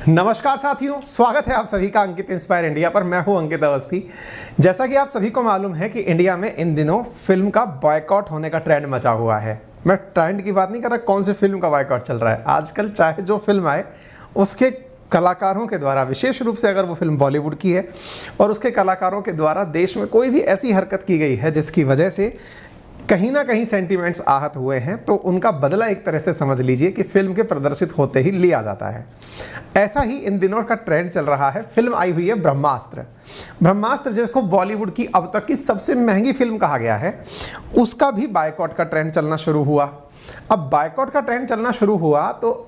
नमस्कार साथियों, स्वागत है आप सभी का अंकित इंस्पायर इंडिया पर। मैं हूं अंकित अवस्थी। जैसा कि आप सभी को मालूम है कि इंडिया में इन दिनों फिल्म का बॉयकॉट होने का ट्रेंड मचा हुआ है। मैं ट्रेंड की बात नहीं कर रहा, कौन से फिल्म का बॉयकॉट चल रहा है आजकल। चाहे जो फिल्म आए उसके कलाकारों के द्वारा, विशेष रूप से अगर वो फिल्म बॉलीवुड की है और उसके कलाकारों के द्वारा देश में कोई भी ऐसी हरकत की गई है जिसकी वजह से कहीं ना कहीं सेंटिमेंट्स आहत हुए हैं, तो उनका बदला एक तरह से समझ लीजिए कि फिल्म के प्रदर्शित होते ही लिया जाता है। ऐसा ही इन दिनों का ट्रेंड चल रहा है। फिल्म आई हुई है ब्रह्मास्त्र। ब्रह्मास्त्र जिसको बॉलीवुड की अब तक की सबसे महंगी फिल्म कहा गया है, उसका भी बायकॉट का ट्रेंड चलना शुरू हुआ। अब बायकॉट का ट्रेंड चलना शुरू हुआ तो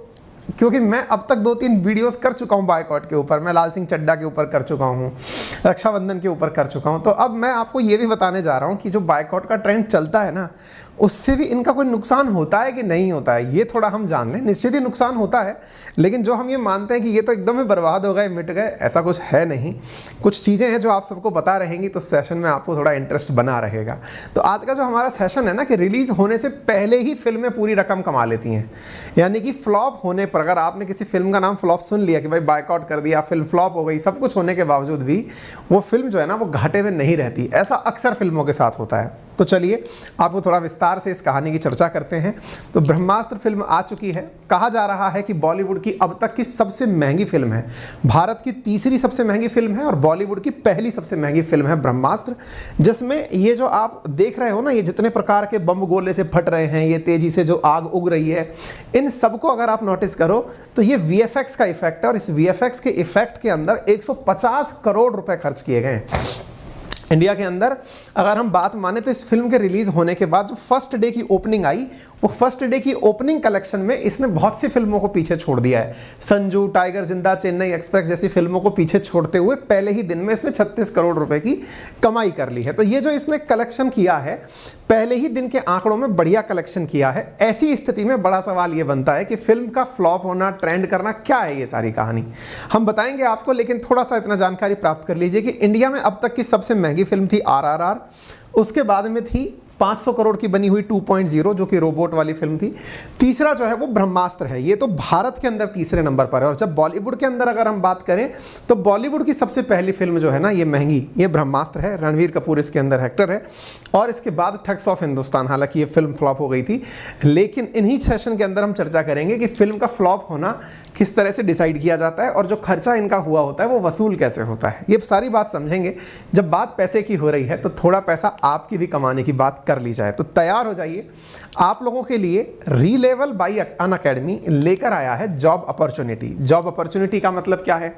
क्योंकि मैं अब तक 2-3 वीडियोस कर चुका हूं बायकॉट के ऊपर, मैं लाल सिंह चड्ढा के ऊपर कर चुका हूं, रक्षाबंधन के ऊपर कर चुका हूं, तो अब मैं आपको ये भी बताने जा रहा हूं कि जो बायकॉट का ट्रेंड चलता है ना, उससे भी इनका कोई नुकसान होता है कि नहीं होता है, ये थोड़ा हम जान लें। निश्चित ही नुकसान होता है, लेकिन जो हम ये मानते हैं कि ये तो एकदम ही बर्बाद हो गए, मिट गए, ऐसा कुछ है नहीं। कुछ चीज़ें हैं जो आप सबको पता रहेंगी तो सेशन में आपको थोड़ा इंटरेस्ट बना रहेगा। तो आज का जो हमारा सेशन है ना, कि रिलीज़ होने से पहले ही फिल्में पूरी रकम कमा लेती हैं। यानी कि फ्लॉप होने पर, अगर आपने किसी फिल्म का नाम फ्लॉप सुन लिया कि भाई बायकॉट कर दिया, फिल्म फ्लॉप हो गई, सब कुछ होने के बावजूद भी वो फिल्म जो है ना वो घाटे में नहीं रहती। ऐसा अक्सर फिल्मों के साथ होता है। तो चलिए आपको थोड़ा विस्तार से इस कहानी की चर्चा करते हैं। तो ब्रह्मास्त्र फिल्म आ चुकी है। कहा जा रहा है कि बॉलीवुड की अब तक की सबसे महंगी फिल्म है, भारत की तीसरी सबसे महंगी फिल्म है और बॉलीवुड की पहली सबसे महंगी फिल्म है ब्रह्मास्त्र। जिसमें ये जो आप देख रहे हो ना, ये जितने प्रकार के बम गोले से फट रहे हैं, ये तेजी से जो आग उग रही है, इन सबको अगर आप नोटिस करो तो ये वीएफएक्स का इफेक्ट है। और इस वीएफएक्स के इफेक्ट के अंदर 150 करोड़ रुपए खर्च किए गए हैं इंडिया के अंदर। अगर हम बात माने तो इस फिल्म के रिलीज होने के बाद जो फर्स्ट डे की ओपनिंग आई, वो फर्स्ट डे की ओपनिंग कलेक्शन में इसने बहुत सी फिल्मों को पीछे छोड़ दिया है। संजू, टाइगर जिंदा, चेन्नई एक्सप्रेस जैसी फिल्मों को पीछे छोड़ते हुए पहले ही दिन में इसने 36 करोड़ रुपए की कमाई कर ली है। तो ये जो इसने कलेक्शन किया है, पहले ही दिन के आंकड़ों में बढ़िया कलेक्शन किया है। ऐसी स्थिति में बड़ा सवाल ये बनता है कि फिल्म का फ्लॉप होना, ट्रेंड करना, क्या है ये सारी कहानी, हम बताएंगे आपको। लेकिन थोड़ा सा इतना जानकारी प्राप्त कर लीजिए कि इंडिया में अब तक की सबसे महंगी फिल्म थी आरआरआर, उसके बाद में थी 500 करोड़ की बनी हुई 2.0 जो कि रोबोट वाली फिल्म थी। तीसरा जो है वो ब्रह्मास्त्र है। ये तो भारत के अंदर तीसरे नंबर पर है। और जब बॉलीवुड के अंदर अगर हम बात करें तो बॉलीवुड की सबसे पहली फिल्म जो है ना ये महंगी, ये ब्रह्मास्त्र है। रणवीर कपूर इसके अंदर एक्टर है। और इसके बाद ठग्स ऑफ हिंदुस्तान, हालांकि ये फिल्म फ्लॉप हो गई थी। लेकिन इन्हीं सेशन के अंदर हम चर्चा करेंगे कि फिल्म का फ्लॉप होना किस तरह से डिसाइड किया जाता है और जो खर्चा इनका हुआ होता है वो वसूल कैसे होता है। ये सारी बात समझेंगे। जब बात पैसे की हो रही है तो थोड़ा पैसा आपकी भी कमाने की बात कर ली जाए। तो तैयार हो जाइए, आप लोगों के लिए रीलेवल बाय अनअकैडमी लेकर आया है जॉब अपॉर्चुनिटी। जॉब अपॉर्चुनिटी का मतलब क्या है?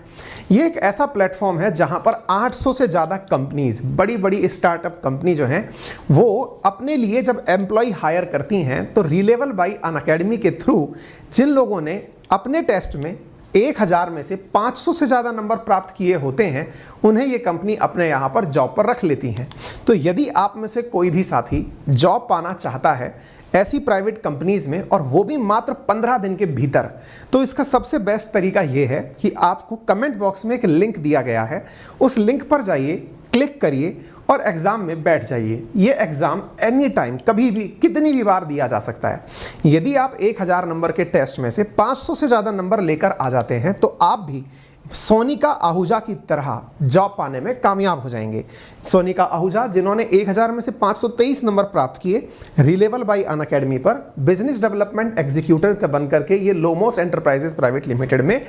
ये एक ऐसा प्लेटफॉर्म है जहां पर 800 से ज़्यादा कंपनीज, बड़ी बड़ी स्टार्टअप कंपनी जो हैं, वो अपने लिए जब एम्प्लॉय हायर करती हैं तो रीलेवल बाय अनअकैडमी के थ्रू जिन लोगों ने अपने टेस्ट में 1000 में से 500 से ज़्यादा नंबर प्राप्त किए होते हैं, उन्हें ये कंपनी अपने यहाँ पर जॉब पर रख लेती हैं। तो यदि आप में से कोई भी साथी जॉब पाना चाहता है ऐसी प्राइवेट कंपनीज़ में, और वो भी मात्र 15 दिन के भीतर, तो इसका सबसे बेस्ट तरीका ये है कि आपको कमेंट बॉक्स में एक लिंक दिया गया है, उस लिंक पर जाइए, क्लिक करिए और एग्ज़ाम में बैठ जाइए। ये एग्ज़ाम एनी टाइम, कभी भी, कितनी भी बार दिया जा सकता है। यदि आप 1000 नंबर के टेस्ट में से 500 से ज़्यादा नंबर लेकर आ जाते हैं तो आप भी सोनिका आहूजा की तरह जॉब पाने में कामयाब हो जाएंगे। सोनिका आहूजा जिन्होंने 1000 में से 523 नंबर प्राप्त किए, रीलेवल बाय अनअकैडमी पर बिजनेस डेवलपमेंट एग्जीक्यूटिव का बनकर के ये लोमोस एंटरप्राइजेस प्राइवेट लिमिटेड में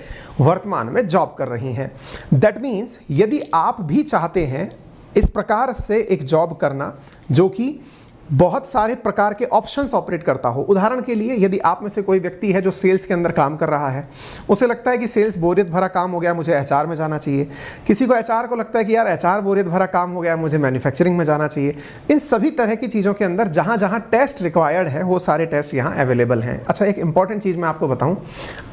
वर्तमान में जॉब कर रही हैं। दैट मीन्स यदि आप भी चाहते हैं इस प्रकार से एक जॉब करना जो कि बहुत सारे प्रकार के ऑप्शंस ऑपरेट करता हो। उदाहरण के लिए, यदि आप में से कोई व्यक्ति है जो सेल्स के अंदर काम कर रहा है, उसे लगता है कि सेल्स बोरियत भरा काम हो गया, मुझे एचआर में जाना चाहिए। किसी को एचआर को लगता है कि यार एचआर बोरियत भरा काम हो गया, मुझे मैन्युफैक्चरिंग में जाना चाहिए। इन सभी तरह की चीज़ों के अंदर जहाँ जहाँ टेस्ट रिक्वायर्ड है वो सारे टेस्ट यहाँ अवेलेबल हैं। अच्छा, एक इंपॉर्टेंट चीज़ मैं आपको बताऊँ,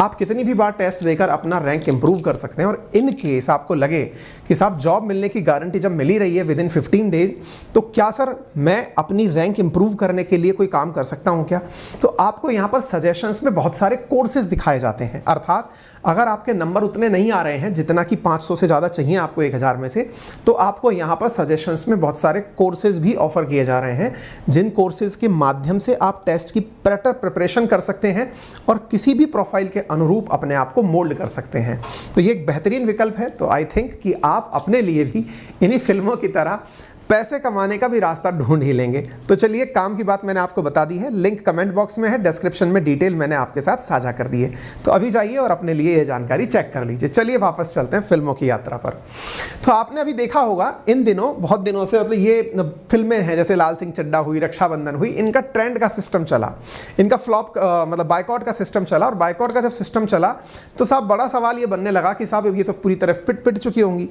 आप कितनी भी बार टेस्ट देकर अपना रैंक इंप्रूव कर सकते हैं। और इन केस आपको लगे कि साहब जॉब मिलने की गारंटी जब मिल ही रही है विद इन 15 डेज, तो क्या सर मैं अपनी रैंक रैंक इंप्रूव करने के लिए कोई काम कर सकता हूँ क्या? तो आपको यहाँ पर सजेशंस में बहुत सारे कोर्सेज दिखाए जाते हैं। अर्थात अगर आपके नंबर उतने नहीं आ रहे हैं जितना कि 500 से ज़्यादा चाहिए आपको 1000 में से, तो आपको यहाँ पर सजेशंस में बहुत सारे कोर्सेज भी ऑफर किए जा रहे हैं, जिन कोर्सेज के माध्यम से आप टेस्ट की बेटर प्रिपरेशन कर सकते हैं और किसी भी प्रोफाइल के अनुरूप अपने आप को मोल्ड कर सकते हैं। तो ये एक बेहतरीन विकल्प है। तो आई थिंक कि आप अपने लिए भी इन्हीं फिल्मों की तरह पैसे कमाने का भी रास्ता ढूंढ ही लेंगे। तो चलिए, काम की बात मैंने आपको बता दी है, लिंक कमेंट बॉक्स में है, डिस्क्रिप्शन में डिटेल मैंने आपके साथ साझा कर दी है। तो अभी जाइए और अपने लिए ये जानकारी चेक कर लीजिए। चलिए वापस चलते हैं फिल्मों की यात्रा पर। तो आपने अभी देखा होगा इन दिनों, बहुत दिनों से, मतलब ये फिल्में हैं जैसे लाल सिंह चड्ढा हुई, रक्षाबंधन हुई, इनका ट्रेंड का सिस्टम चला, इनका फ्लॉप मतलब बायकॉट का सिस्टम चला। और बायकॉट का जब सिस्टम चला तो साहब बड़ा सवाल ये बनने लगा कि साहब ये तो पूरी तरह पिट चुकी होंगी।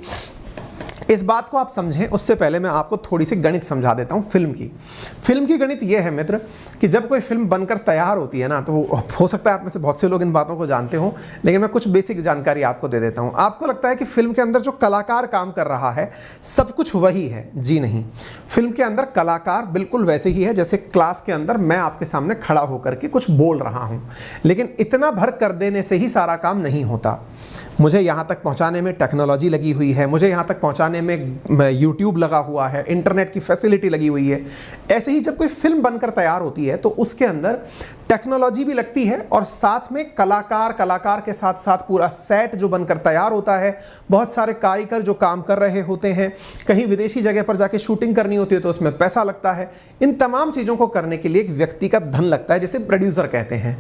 इस बात को आप समझें उससे पहले मैं आपको थोड़ी सी गणित समझा देता हूँ फिल्म की गणित ये है मित्र कि जब कोई फिल्म बनकर तैयार होती है ना, तो हो सकता है आप में से बहुत से लोग इन बातों को जानते हो, लेकिन मैं कुछ बेसिक जानकारी आपको दे देता हूँ। आपको लगता है कि फिल्म के अंदर जो कलाकार काम कर रहा है सब कुछ वही है। जी नहीं, फिल्म के अंदर कलाकार बिल्कुल वैसे ही है जैसे क्लास के अंदर मैं आपके सामने खड़ा होकर के कुछ बोल रहा हूँ, लेकिन इतना भर कर देने से ही सारा काम नहीं होता। मुझे यहाँ तक पहुँचाने में टेक्नोलॉजी लगी हुई है, मुझे यहाँ तक पहुँचाने में यूट्यूब लगा हुआ है, इंटरनेट की फैसिलिटी लगी हुई है। ऐसे ही जब कोई फिल्म बनकर तैयार होती है तो उसके अंदर टेक्नोलॉजी भी लगती है और साथ में कलाकार के साथ साथ पूरा सेट जो बनकर तैयार होता है, बहुत सारे कारीगर जो काम कर रहे होते हैं, कहीं विदेशी जगह पर जाके शूटिंग करनी होती है तो उसमें पैसा लगता है। इन तमाम चीज़ों को करने के लिए एक व्यक्ति का धन लगता है, जिसे प्रोड्यूसर कहते हैं।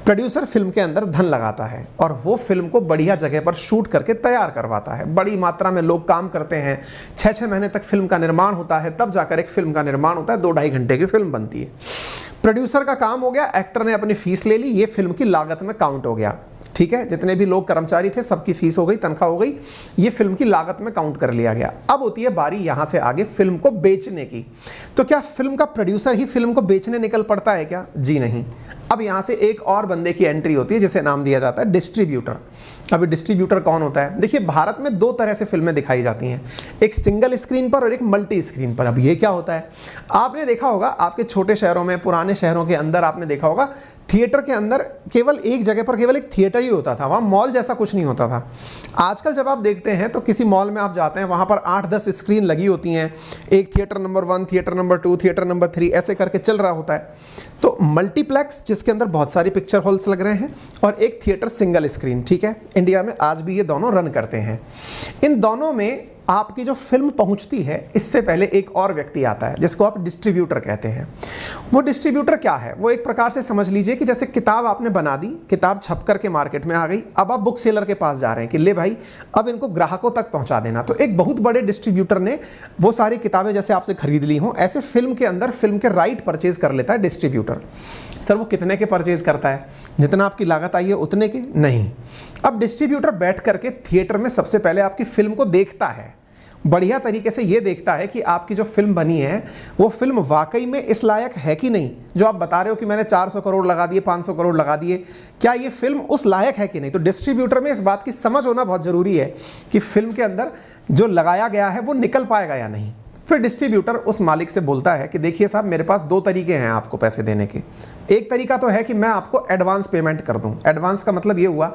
प्रोड्यूसर फिल्म के अंदर धन लगाता है और वो फिल्म को बढ़िया जगह पर शूट करके तैयार करवाता है। बड़ी मात्रा में लोग काम करते हैं, 6-6 महीने तक फिल्म का निर्माण होता है, तब जाकर एक फिल्म का निर्माण होता है, 2-2.5 घंटे की फिल्म बनती है। प्रोड्यूसर का काम हो गया, एक्टर ने अपनी फीस ले ली, ये फिल्म की लागत में काउंट हो गया। ठीक है, जितने भी लोग कर्मचारी थे सबकी फीस हो गई, तनख्वाह हो गई, ये फिल्म की लागत में काउंट कर लिया गया। अब होती है बारी यहाँ से आगे फिल्म को बेचने की। तो क्या फिल्म का प्रोड्यूसर ही फिल्म को बेचने निकल पड़ता है क्या? जी नहीं। अब यहाँ से एक और बंदे की एंट्री होती है जिसे नाम दिया जाता है डिस्ट्रीब्यूटर। अभी डिस्ट्रीब्यूटर कौन होता है? देखिए, भारत में 2 तरह से फिल्में दिखाई जाती हैं, एक सिंगल स्क्रीन पर और एक मल्टी स्क्रीन पर। अब ये क्या होता है? आपने देखा होगा आपके छोटे शहरों में, पुराने शहरों के अंदर आपने देखा होगा थिएटर के अंदर केवल एक जगह पर केवल एक थिएटर ही होता था, वहाँ मॉल जैसा कुछ नहीं होता था। आजकल जब आप देखते हैं तो किसी मॉल में आप जाते हैं, वहाँ पर 8-10 स्क्रीन लगी होती हैं, एक theatre number 1, theatre number 2, theatre number 3 ऐसे करके चल रहा होता है। तो मल्टीप्लेक्स जिसके अंदर बहुत सारी पिक्चर हॉल्स लग रहे हैं और एक थिएटर सिंगल स्क्रीन, ठीक है, इंडिया में आज भी ये दोनों रन करते हैं। इन दोनों में आपकी जो फिल्म पहुंचती है इससे पहले एक और व्यक्ति आता है जिसको आप डिस्ट्रीब्यूटर कहते हैं। वो डिस्ट्रीब्यूटर क्या है? वो एक प्रकार से समझ लीजिए कि जैसे किताब आपने बना दी, किताब छप करके मार्केट में आ गई, अब आप बुक सेलर के पास जा रहे हैं कि ले भाई अब इनको ग्राहकों तक पहुंचा देना। तो एक बहुत बड़े डिस्ट्रीब्यूटर ने वो सारी किताबें जैसे आपसे खरीद ली हों, ऐसे फिल्म के अंदर फिल्म के राइट परचेज कर लेता है डिस्ट्रीब्यूटर। सर वो कितने के परचेज करता है? जितना आपकी लागत आई है उतने के? नहीं। अब डिस्ट्रीब्यूटर बैठ करके थिएटर में सबसे पहले आपकी फिल्म को देखता है, बढ़िया तरीके से ये देखता है कि आपकी जो फिल्म बनी है वो फिल्म वाकई में इस लायक है कि नहीं। जो आप बता रहे हो कि मैंने 400 करोड़ लगा दिए, 500 करोड़ लगा दिए, क्या ये फिल्म उस लायक है कि नहीं? तो डिस्ट्रीब्यूटर में इस बात की समझ होना बहुत ज़रूरी है कि फिल्म के अंदर जो लगाया गया है वो निकल पाएगा या नहीं। फिर डिस्ट्रीब्यूटर उस मालिक से बोलता है कि देखिए साहब, मेरे पास 2 तरीके हैं आपको पैसे देने के। एक तरीका तो है कि मैं आपको एडवांस पेमेंट कर दूं। एडवांस का मतलब ये हुआ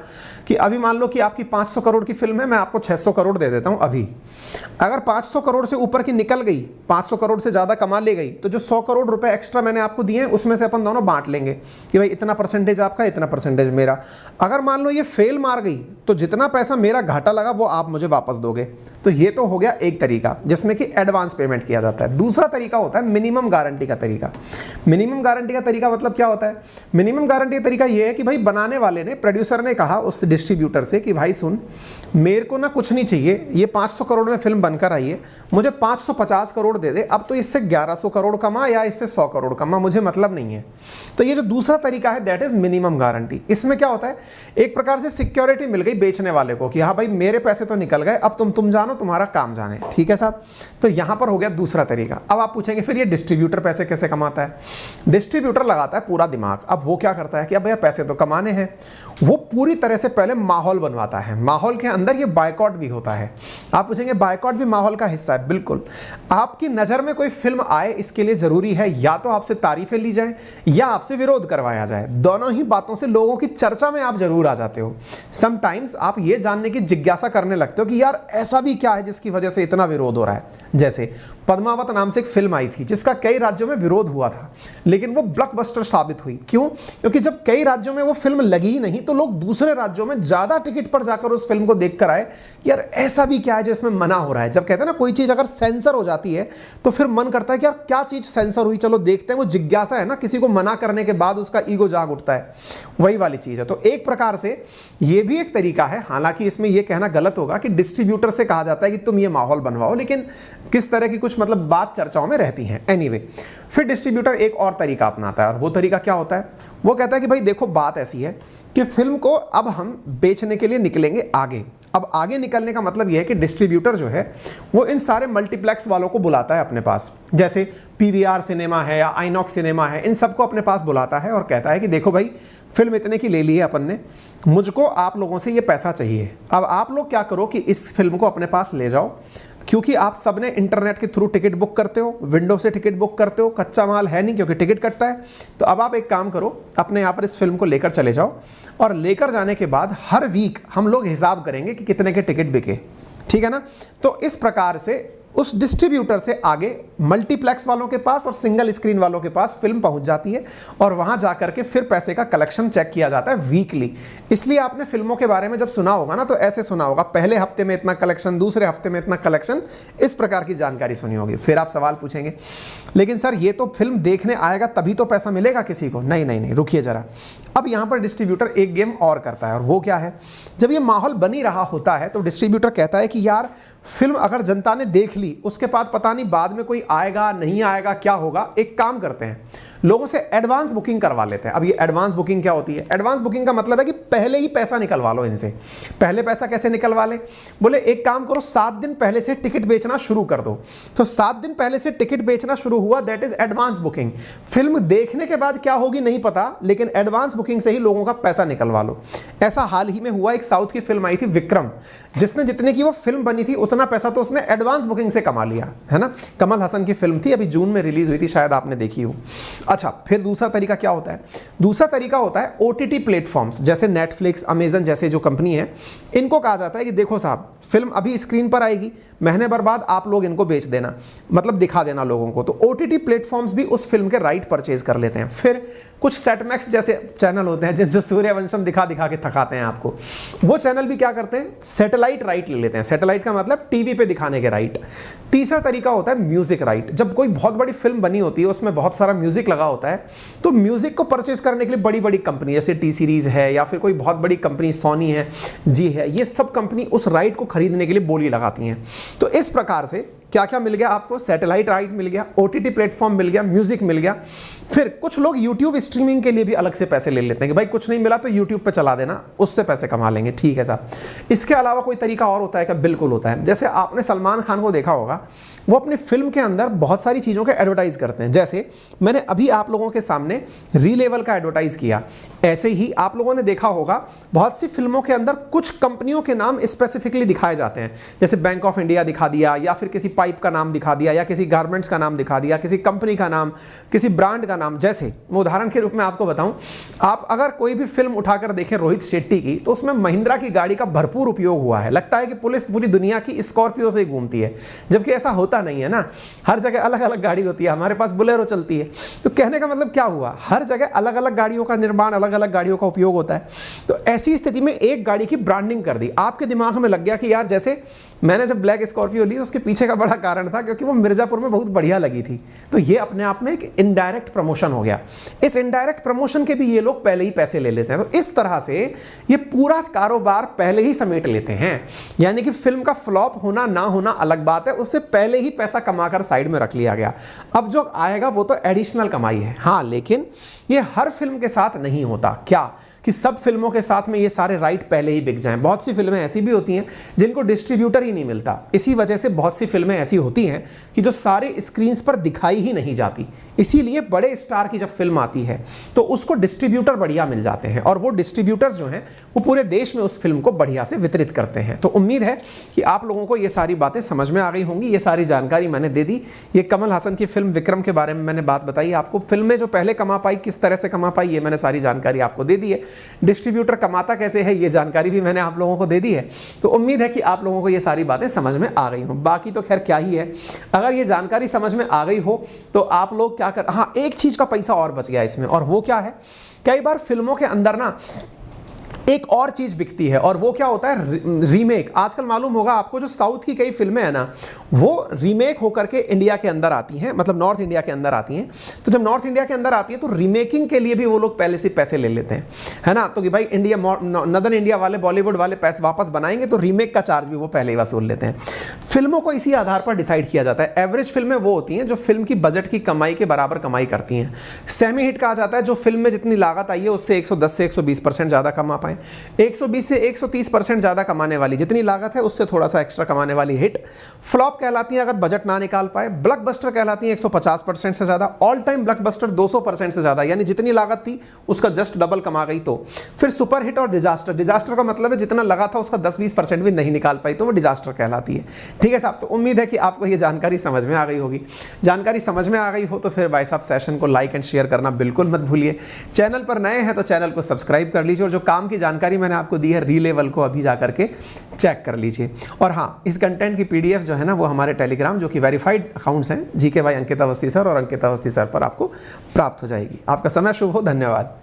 कि अभी मान लो कि आपकी 500 करोड़ की फिल्म है, मैं आपको 600 करोड़ दे देता हूं अभी। अगर 500 करोड़ से ऊपर की निकल गई, 500 करोड़ से ज़्यादा कमा ले गई, तो जो 100 करोड़ रुपए एक्स्ट्रा मैंने आपको दिए हैं उसमें से अपन दोनों बांट लेंगे कि भाई इतना परसेंटेज आपका, इतना परसेंटेज मेरा। अगर मान लो ये फेल मार गई तो जितना पैसा मेरा घाटा लगा वो आप मुझे वापस दोगे। तो ये तो हो गया एक तरीका जिसमें कि एडवांस पेमेंट किया जाता है। दूसरा तरीका होता है मिनिमम गारंटी का तरीका। मिनिमम गारंटी का तरीका मतलब क्या होता है? मिनिमम गारंटी का तरीका ये है कि भाई बनाने वाले ने, प्रोड्यूसर ने कहा उस डिस्ट्रीब्यूटर से कि भाई सुन, मेरे को ना कुछ नहीं चाहिए, ये 500 करोड़ में फिल्म बनकर आई है, मुझे 550 करोड़ दे दे। अब तो इससे 1100 करोड़ कमा या इससे 100 करोड़ कमा, मुझे मतलब नहीं है। तो ये जो दूसरा तरीका है दैट इज मिनिमम गारंटी। इसमें क्या होता है? एक प्रकार से सिक्योरिटी मिल गई बेचने वाले को कि हाँ भाई मेरे पैसे तो निकल गए, अब तुम जानो, तुम्हारा काम जाने। ठीक है साहब? तो यहाँ पर हो गया दूसरा तरीका। अब आप पूछेंगे फिर ये डिस्ट्रीब्यूटर पैसे कैसे कमाता है? डिस्ट्रीब्यूटर लगाता है पूरा दिमाग। अब वो क्या करता है कि अब भैया पैसे तो कमाने हैं, वो पूरी तरह से पहले माहौल बनवाता है। माहौल के अंदर ये बायकॉट भी होता है। आप पूछेंगे बायकॉट भी माहौल का हिस्सा है? बिल्कुल। आपकी नज़र में कोई फिल्म आए इसके लिए ज़रूरी है या तो आपसे तारीफें ली जाए या आपसे विरोध करवाया जाए। दोनों ही बातों से लोगों की चर्चा में आप जरूर आ जाते हो। समटाइम्स आप ये जानने की जिज्ञासा करने लगते हो कि यार ऐसा भी क्या है जिसकी वजह से इतना विरोध हो रहा है। जैसे पद्मावत नाम से एक फिल्म आई थी जिसका कई राज्यों में विरोध हुआ था, लेकिन वो ब्लॉकबस्टर साबित हुई। क्यों? क्योंकि जब कई राज्यों में वो फिल्म लगी ही नहीं तो लोग दूसरे राज्यों में ज्यादा टिकट पर जाकर उस फिल्म को देखकर आए कि यार ऐसा भी क्या है जो इसमें मना हो रहा है। जब कहते हैं ना कोई चीज अगर सेंसर हो जाती है तो फिर मन करता है कि यार क्या चीज सेंसर हुई, चलो देखते हैं। वो जिज्ञासा है ना, किसी को मना करने के बाद उसका ईगो जाग उठता है, वही वाली चीज है। तो एक प्रकार से ये भी एक तरीका है। हालांकि इसमें यह कहना गलत होगा कि डिस्ट्रीब्यूटर से कहा जाता है कि तुम ये माहौल बनवाओ, लेकिन किस तरह की कुछ मतलब बात चर्चाओं में रहती है। एनीवे, फिर डिस्ट्रीब्यूटर एक और तरीका अपनाता है और वो तरीका क्या होता है? वो कहता है कि भाई देखो बात ऐसी है कि फिल्म को अब हम बेचने के लिए निकलेंगे आगे। अब आगे निकलने का मतलब यह है कि डिस्ट्रीब्यूटर जो है वो इन सारे मल्टीप्लेक्स वालों को बुलाता है अपने पास, जैसे पीवीआर सिनेमा है या आइनॉक्स सिनेमा है, इन सबको अपने पास बुलाता है और कहता है कि देखो भाई फिल्म इतने की ले ली है अपन ने, मुझको आप लोगों से ये पैसा चाहिए। अब आप लोग क्या करो कि इस फिल्म को अपने पास ले जाओ, क्योंकि आप सब ने इंटरनेट के थ्रू टिकट बुक करते हो, विंडो से टिकट बुक करते हो, कच्चा माल है नहीं क्योंकि टिकट कटता है। तो अब आप एक काम करो, अपने यहाँ पर इस फिल्म को लेकर चले जाओ और लेकर जाने के बाद हर वीक हम लोग हिसाब करेंगे कि कितने के टिकट बिके। ठीक है ना? तो इस प्रकार से उस डिस्ट्रीब्यूटर से आगे मल्टीप्लेक्स वालों के पास और सिंगल स्क्रीन वालों के पास फिल्म पहुंच जाती है और वहां जाकर के फिर पैसे का कलेक्शन चेक किया जाता है वीकली। इसलिए आपने फिल्मों के बारे में जब सुना होगा ना तो ऐसे सुना होगा, पहले हफ्ते में इतना कलेक्शन, दूसरे हफ्ते में इतना कलेक्शन, इस प्रकार की जानकारी सुनी होगी। फिर आप सवाल पूछेंगे लेकिन सर ये तो फिल्म देखने आएगा तभी तो पैसा मिलेगा किसी को। नहीं नहीं नहीं, रुकिए जरा। अब यहां पर डिस्ट्रीब्यूटर एक गेम और करता है और वो क्या है? जब ये माहौल बनी रहा होता है तो डिस्ट्रीब्यूटर कहता है कि यार फिल्म अगर जनता ने देख ली, उसके बाद पता नहीं बाद में कोई आएगा नहीं आएगा क्या होगा, एक काम करते हैं लोगों से एडवांस बुकिंग करवा लेते हैं। अब ये एडवांस बुकिंग क्या होती है? एडवांस बुकिंग का मतलब है कि पहले ही पैसा निकलवा लो इनसे। पहले पैसा कैसे निकलवा ले? बोले एक काम करो, 7 दिन पहले से टिकट बेचना शुरू कर दो। तो 7 दिन पहले से टिकट बेचना शुरू हुआ, that is advance booking. Film देखने के बाद क्या होगी नहीं पता, लेकिन एडवांस बुकिंग से ही लोगों का पैसा निकलवा लो। ऐसा हाल ही में हुआ, एक साउथ की फिल्म आई थी विक्रम, जिसने जितने की वो फिल्म बनी थी उतना पैसा तो उसने एडवांस बुकिंग से कमा लिया, है ना? कमल हसन की फिल्म थी, अभी जून में रिलीज हुई थी, शायद आपने देखी हो। अच्छा, फिर दूसरा तरीका क्या होता है? दूसरा तरीका होता है ओटीटी प्लेटफॉर्म्स, जैसे नेटफ्लिक्स, अमेजन जैसे जो कंपनी है, इनको कहा जाता है कि देखो साहब फिल्म अभी स्क्रीन पर आएगी, महीने भर बाद आप लोग इनको बेच देना, मतलब दिखा देना लोगों को। तो ओटीटी प्लेटफॉर्म्स भी उस फिल्म के राइट परचेज कर लेते हैं। फिर कुछ सेटमैक्स जैसे चैनल होते हैं जो सूर्यवंशम दिखा दिखा के थकाते हैं आपको, वो चैनल भी क्या करते हैं? सैटेलाइट राइट ले लेते हैं। सैटेलाइट का मतलब टीवी पे दिखाने के राइट। तीसरा तरीका होता है म्यूजिक राइट। जब कोई बहुत बड़ी फिल्म बनी होती है, उसमें बहुत सारा म्यूजिक लगा होता है, तो म्यूजिक को परचेज करने के लिए बड़ी बड़ी कंपनी जैसे टी सीरीज है या फिर कोई बहुत बड़ी कंपनी सोनी है, जी है, ये सब कंपनी उस राइट को खरीदने के लिए बोली लगाती हैं। तो इस प्रकार से क्या क्या मिल गया आपको? सैटेलाइट राइट मिल गया, ओटीटी प्लेटफॉर्म मिल गया, म्यूजिक मिल गया। फिर कुछ लोग यूट्यूब स्ट्रीमिंग के लिए भी अलग से पैसे ले लेते हैं कि भाई कुछ नहीं मिला तो यूट्यूब पे चला देना, उससे पैसे कमा लेंगे। ठीक है साहब। इसके अलावा कोई तरीका और होता है क्या? बिल्कुल होता है। जैसे आपने सलमान खान को देखा होगा, वो अपनी फिल्म के अंदर बहुत सारी चीज़ों के एडवर्टाइज करते हैं। जैसे मैंने अभी आप लोगों के सामने रीलेवल का एडवर्टाइज किया, ऐसे ही आप लोगों ने देखा होगा बहुत सी फिल्मों के अंदर कुछ कंपनियों के नाम स्पेसिफिकली दिखाए जाते हैं। जैसे बैंक ऑफ इंडिया दिखा दिया, या फिर किसी पाइप का नाम दिखा दिया, या किसी गारमेंट्स का नाम दिखा दिया, किसी कंपनी का नाम, किसी ब्रांड का नाम। जैसे मैं उदाहरण के रूप में आपको बताऊं, आप अगर कोई भी फिल्म उठाकर देखें रोहित शेट्टी की, तो उसमें महिंद्रा की गाड़ी का भरपूर उपयोग हुआ है। लगता है कि पुलिस पूरी दुनिया की स्कॉर्पियो से ही घूमती है, जबकि ऐसा होता नहीं है ना। हर जगह अलग अलग गाड़ी होती है, हमारे पास बुलेरो चलती है। तो कहने का मतलब क्या हुआ? हर जगह अलग अलग गाड़ियों का निर्माण, अलग अलग गाड़ियों का उपयोग होता है। तो ऐसी स्थिति में एक गाड़ी की ब्रांडिंग कर दी। आपके दिमाग में लग गया कि यार जैसे मैंने जब ब्लैक स्कॉर्पियो ली, उसके पीछे का बड़ा कारण था क्योंकि वो मिर्जापुर में बहुत बढ़िया लगी थी। तो ये अपने आप में एक इनडायरेक्ट प्रमोशन हो गया। इस इनडायरेक्ट प्रमोशन के भी ये लोग पहले ही पैसे ले लेते हैं। तो इस तरह से ये पूरा कारोबार पहले ही समेट लेते हैं। यानी कि फिल्म का फ्लॉप होना ना होना अलग बात है, उससे पहले ही पैसा कमाकर साइड में रख लिया गया। अब जो आएगा वो तो एडिशनल कमाई है। हाँ, लेकिन ये हर फिल्म के साथ नहीं होता। क्या कि सब फिल्मों के साथ में ये सारे राइट पहले ही बिक जाएं। बहुत सी फिल्में ऐसी भी होती हैं जिनको डिस्ट्रीब्यूटर ही नहीं मिलता, इसी वजह से बहुत सी फिल्में ऐसी होती हैं कि जो सारे स्क्रीन्स पर दिखाई ही नहीं जाती। इसीलिए बड़े स्टार की जब फिल्म आती है तो उसको डिस्ट्रीब्यूटर बढ़िया मिल जाते हैं, और वो डिस्ट्रीब्यूटर्स जो हैं वो पूरे देश में उस फिल्म को बढ़िया से वितरित करते हैं। तो उम्मीद है कि आप लोगों को ये सारी बातें समझ में आ गई होंगी। ये सारी जानकारी मैंने दे दी। ये कमल हासन की फिल्म विक्रम के बारे में मैंने बात बताई आपको। फिल्में जो पहले कमा पाई, किस तरह से कमा पाई, ये मैंने सारी जानकारी आपको दे दी है। डिस्ट्रीब्यूटर कमाता कैसे है, ये जानकारी भी मैंने आप लोगों को दे दी है। तो उम्मीद है कि आप लोगों को ये सारी बातें समझ में आ गई हों। बाकी तो खैर क्या ही है, अगर ये जानकारी समझ में आ गई हो तो आप लोग क्या कर, हाँ एक चीज़ का पैसा और बच गया इसमें, और वो क्या है, कई बार फिल्मों के अंदर ना एक और चीज बिकती है, और वो क्या होता है, रीमेक। आजकल मालूम होगा आपको, जो साउथ की कई फिल्में हैं ना वो रीमेक होकर के इंडिया के अंदर आती हैं, मतलब नॉर्थ इंडिया के अंदर आती हैं। तो जब नॉर्थ इंडिया के अंदर आती है तो रीमेकिंग के लिए भी वो लोग पहले से पैसे ले लेते हैं, है ना। तो कि भाई इंडिया नदर्न इंडिया वाले, बॉलीवुड वाले पैसे वापस बनाएंगे तो रीमेक का चार्ज भी वो पहले ही वसूल लेते हैं। फिल्मों को इसी आधार पर डिसाइड किया जाता है। एवरेज फिल्में वो होती हैं जो फिल्म की बजट की कमाई के बराबर कमाई करती हैं। सेमी हिट कहा जाता है जो फिल्म में जितनी लागत आई है उससे 110 से 120% ज़्यादा कमा पाए। 120 से 130% ज़्यादा कमाने वाली, जितनी लागत है उससे थोड़ा सा एक्स्ट्रा कमाने वाली हिट। फ्लॉप कहलाती है अगर बजट ना निकाल पाए। ब्लॉकबस्टर कहलाती है 150% से ज़्यादा। ऑल टाइम ब्लॉकबस्टर 200% से ज़्यादा, यानी जितनी लागत थी उसका जस्ट डबल कमा गई। तो फिर सुपर हिट और डिजास्टर। डिजास्टर का मतलब है जितना लगा था उसका 10-20% भी नहीं निकाल पाई, तो वो डिजास्टर कहलाती है। ठीक है साहब, तो उम्मीद है कि आपको ये जानकारी समझ में आ गई होगी। जानकारी समझ में आ गई हो तो फिर भाई साहब सेशन को लाइक एंड शेयर करना बिल्कुल मत भूलिए। चैनल पर नए हैं तो चैनल को सब्सक्राइब कर लीजिए, और जो काम की जानकारी मैंने आपको दी है री लेवल को अभी जा करके चेक कर लीजिए। और हाँ, इस कंटेंट की पीडीएफ जो है ना वो हमारे टेलीग्राम, जो कि वेरीफाइड अकाउंट्स हैं, GK by Ankit Awasthi sir और अंकित अवस्थी सर, पर आपको प्राप्त हो जाएगी। आपका समय शुभ हो। धन्यवाद।